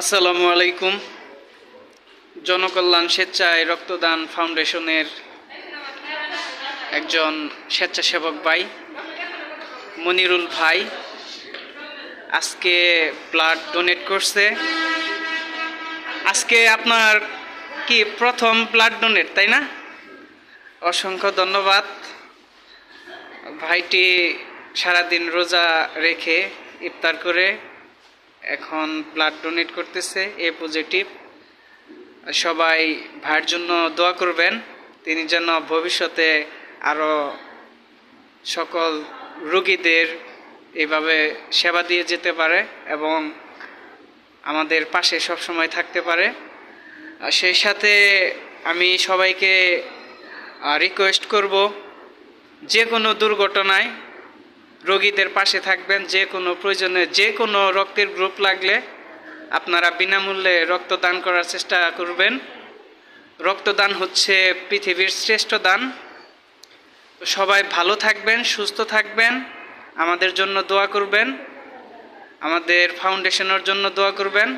আসসালামু আলাইকুম। জনকল্যাণ স্বেচ্ছায় রক্তদান ফাউন্ডেশনের একজন স্বেচ্ছাসেবক ভাই মনিরুল ভাই আজকে ব্লাড ডোনেট করছে। আজকে আপনার কি প্রথম ব্লাড ডোনেট, তাই না? অসংখ্য ধন্যবাদ। ভাইটি সারাদিন রোজা রেখে ইফতার করে এখন ব্লাড ডোনেট করতেছে। এ পজিটিভ। সবাই ভাইয়ের জন্য দোয়া করবেন, তিনি যেন ভবিষ্যতে আরও সকল রোগীদের এইভাবে সেবা দিয়ে যেতে পারে এবং আমাদের পাশে সবসময় থাকতে পারে। সেই সাথে আমি সবাইকে রিকোয়েস্ট করব, যে কোনো দুর্ঘটনায় রোগীদের পাশে থাকবেন। যে কোনো প্রয়োজনে যে কোনো রক্তের গ্রুপ লাগলে আপনারা বিনামূল্যে রক্তদান করার চেষ্টা করবেন। রক্তদান হচ্ছে পৃথিবীর শ্রেষ্ঠ দান। সবাই ভালো থাকবেন, সুস্থ থাকবেন, আমাদের জন্য দোয়া করবেন, আমাদের ফাউন্ডেশনের জন্য দোয়া করবেন।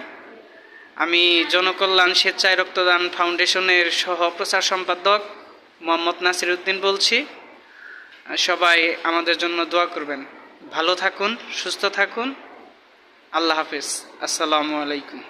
আমি জনকল্যাণ স্বেচ্ছায় রক্তদান ফাউন্ডেশনের সহ প্রচার সম্পাদক মোহাম্মদ নাসির উদ্দিন বলছি। সবাই আমাদের জন্য দোয়া করবেন। ভালো থাকুন, সুস্থ থাকুন। আল্লাহ হাফেজ। আসসালামু আলাইকুম।